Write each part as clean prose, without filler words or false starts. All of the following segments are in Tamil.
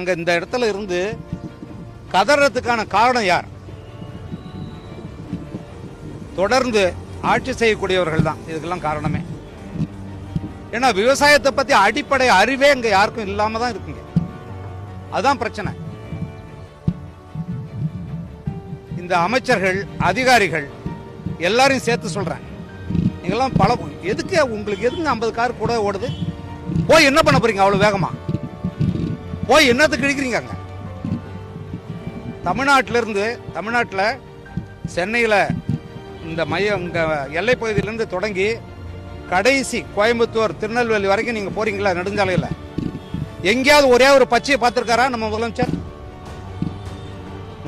அங்க இந்த இடத்துல இருந்து கதறதுக்கான காரணம் யார்? தொடர்ந்து ஆட்சி செய்யக்கூடியவர்கள் தான் இதுக்கெல்லாம் காரணமே. ஏன்னா விவசாயத்தை பத்தி அடிப்படை அறிவே இங்க யாருக்கும் இல்லாம தான் இருக்குங்க. அதுதான் பிரச்சனை. இந்த அமைச்சர்கள், அதிகாரிகள் எல்லாரையும் சேர்த்து சொல்றேன், நீங்கெல்லாம் எதுக்கு உங்களுக்கு எதுங்க 50 கார் கூட ஓடுது? போய் என்ன பண்ண போறீங்க அவ்வளவு வேகமா? போய் என்னத்துக்கு இழுக்கிறீங்க? தமிழ்நாட்டில் சென்னையில் இந்த எல்லை பகுதியிலிருந்து தொடங்கி கடைசி கோயம்புத்தூர், திருநெல்வேலி வரைக்கும் நீங்க போறீங்களா நெடுஞ்சாலையில்? எங்கேயாவது ஒரே ஒரு பச்சையை பார்த்திருக்காரா நம்ம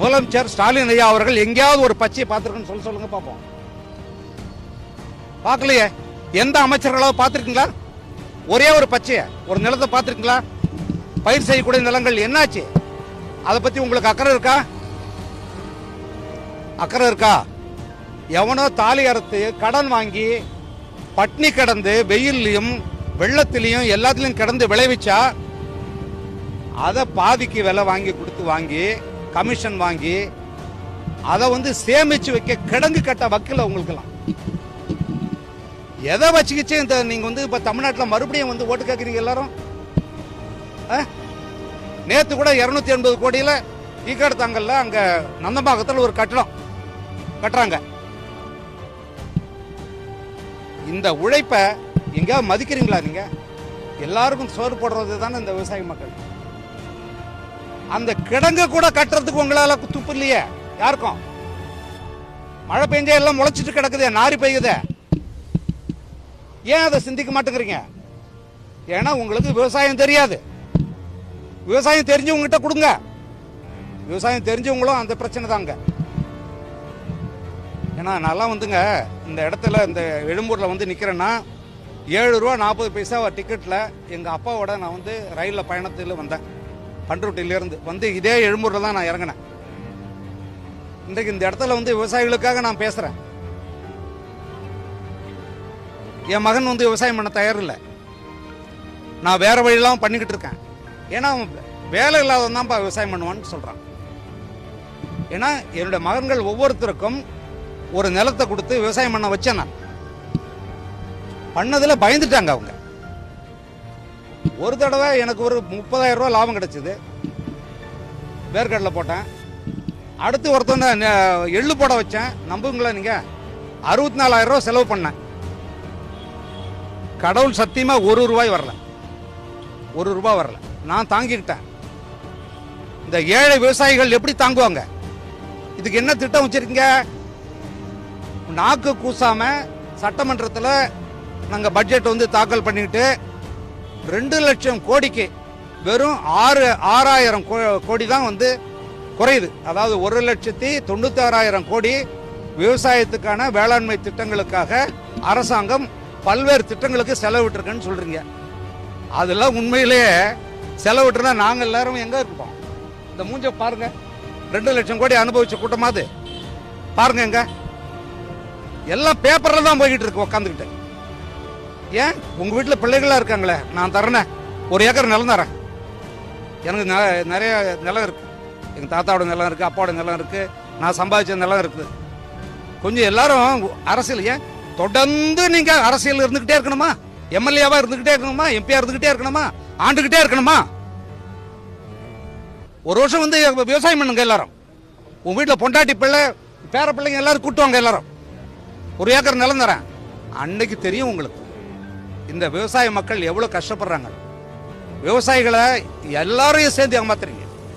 முதலமைச்சர் ஸ்டாலின் ஐயா அவர்கள் எங்கேயாவது ஒரு பச்சையை பார்த்திருக்குன்னு சொல்லுங்க பார்ப்போம். பார்க்கலையே. எந்த அமைச்சர்களாவது பார்த்திருக்கீங்களா? ஒரே ஒரு பச்சைய ஒரு நிலத்தை பார்த்திருக்கீங்களா? பயிர் செய்யக்கூடிய நிலங்கள் என்னாச்சு? அதை பத்தி உங்களுக்கு அக்கறை இருக்கா? எவனோ தாலி அறுத்து கடன் வாங்கி பட்னி கிடந்து வெயிலையும் வெள்ளத்திலையும் எல்லாத்திலையும் கிடந்து விளைவிச்சா அதை பாதிக்கு விலை வாங்கி கமிஷன் வாங்கி அதை சேமிச்சு வைக்க கிடங்கு கட்ட வக்கில உங்களுக்கெல்லாம் எதை வச்சுக்கிச்சு இந்த நீங்க இப்ப தமிழ்நாட்டில் மறுபடியும் ஓட்டு கேட்கறீங்க எல்லாரும். நேத்து கூட 280 கோடியில ஈக்காடுத்தாங்கல்ல அங்க நந்தம்பாக்கத்தில் ஒரு கட்டடம் கட்டுறாங்க. இந்த உழைப்ப எங்கேயாவது மதிக்கிறீங்களா? நீங்க எல்லாருக்கும் சோறு போடுறது தானே இந்த விவசாய மக்கள். அந்த கிடங்கு கூட கட்டுறதுக்கு உங்களால துப்பு இல்லையே யாருக்கும். மழை பெஞ்சா எல்லாம் முளைச்சிட்டு கிடக்குதே, நாரி பெய்யுதே. ஏன் அதை சிந்திக்க மாட்டேங்கிறீங்க? ஏன்னா உங்களுக்கு விவசாயம் தெரியாது. விவசாயம் தெரிஞ்சவங்ககிட்ட கொடுங்க. விவசாயம் தெரிஞ்சவங்களும் அந்த பிரச்சனை தாங்க. ஏன்னா நான் இந்த இடத்துல இந்த எழும்பூர்ல நிக்கிறேன்னா 7 ரூபா 40 பைசா டிக்கெட்ல எங்க அப்பாவோட நான் ரயில்ல பயணத்தில் வந்தேன். பண்ருட்டிலிருந்து இதே எழும்பூர்ல தான் நான் இறங்கினேன். இன்றைக்கு இந்த இடத்துல விவசாயிகளுக்காக நான் பேசுறேன். என் மகன் விவசாயம் பண்ண தயார் இல்லை. நான் வேற வழியெல்லாம் பண்ணிக்கிட்டு இருக்கேன். ஏன்னா வேலை இல்லாதவன் தான்ப்பா விவசாயம் பண்ணுவான்னு சொல்றான். ஏன்னா என்னுடைய மகன்கள் ஒவ்வொருத்தருக்கும் ஒரு நிலத்தை கொடுத்து விவசாயம் பண்ண வச்சேன். நான் பண்ணதுல பயந்துட்டாங்க அவங்க. ஒரு தடவை எனக்கு ஒரு 30,000 ரூபாய் லாபம் கிடைச்சது. வேர்க்கடலை போட்டேன். அடுத்து ஒருத்தன் எள்ளு போட வச்சேன். நம்புங்களா நீங்க? 64,000 ரூபாய் செலவு பண்ணேன். கடவுள் சத்தியமா 1 ரூபாய் வரல. 1 ரூபாய் வரல. நான் தாங்கிக்கிட்டேன். இந்த ஏழை விவசாயிகள் எப்படி தாங்குவாங்க? இதுக்கு என்ன திட்டம் வச்சிருக்கீங்க? நாக்கு கூசாம சட்டமன்றத்தில் நாங்க பட்ஜெட் தாக்கல் பண்ணிட்டு 2 லட்சம் கோடிக்கு வெறும் 6,000 கோடி தான் குறையுது. அதாவது 1,96,000 கோடி விவசாயத்துக்கான வேளாண்மை திட்டங்களுக்காக அரசாங்கம் பல்வேறு திட்டங்களுக்கு செலவிட்டிருக்குன்னு சொல்றீங்க. அதெல்லாம் உண்மையிலேயே செலவிட்டுனா நாங்க எல்லாரும் எங்க இருப்போம்? இந்த மூஞ்ச பாருங்க. 2 லட்சம் கோடி அனுபவிச்ச கூட்டமாது பாருங்க. எங்க எல்லாம் பேப்பர்ல தான் போய்கிட்டு இருக்கு உட்காந்துக்கிட்டு. ஏன் உங்க வீட்டுல பிள்ளைகளா இருக்காங்களே, நான் தரேன் 1 ஏக்கர் நிலம் தரேன். எனக்கு நிறைய நிலம் இருக்கு. எங்க தாத்தாவோட நிலம் இருக்கு, அப்பாவோட நிலம் இருக்கு, நான் சம்பாதிச்ச நிலம் இருக்கு. கொஞ்சம் எல்லாரும் அரசியல் ஏன் தொடர்ந்து நீங்க அரசியல் இருந்துகிட்டே இருக்கணுமா? எம்எல்ஏவா இருந்துகிட்டே இருக்கணுமா? எம்பியா இருந்துகிட்டே இருக்கணுமா? ஆண்டுகிட்டே இருக்கணுமா? ஒரு வருஷம் விவசாயம் பண்ணுங்க எல்லாரும். உங்க வீட்டுல பொண்டாட்டி பிள்ளை பேர பிள்ளைங்க எல்லாரும் கூட்டுவாங்க. எல்லாரும் 1 ஏக்கர் நிலம் தரேன். அன்னைக்கு தெரியும் உங்களுக்கு இந்த விவசாய மக்கள் எவ்வளவு கஷ்டப்படுறாங்க. விவசாயிகளை எல்லாரையும் சேர்ந்து ஏமாத்துறீங்க.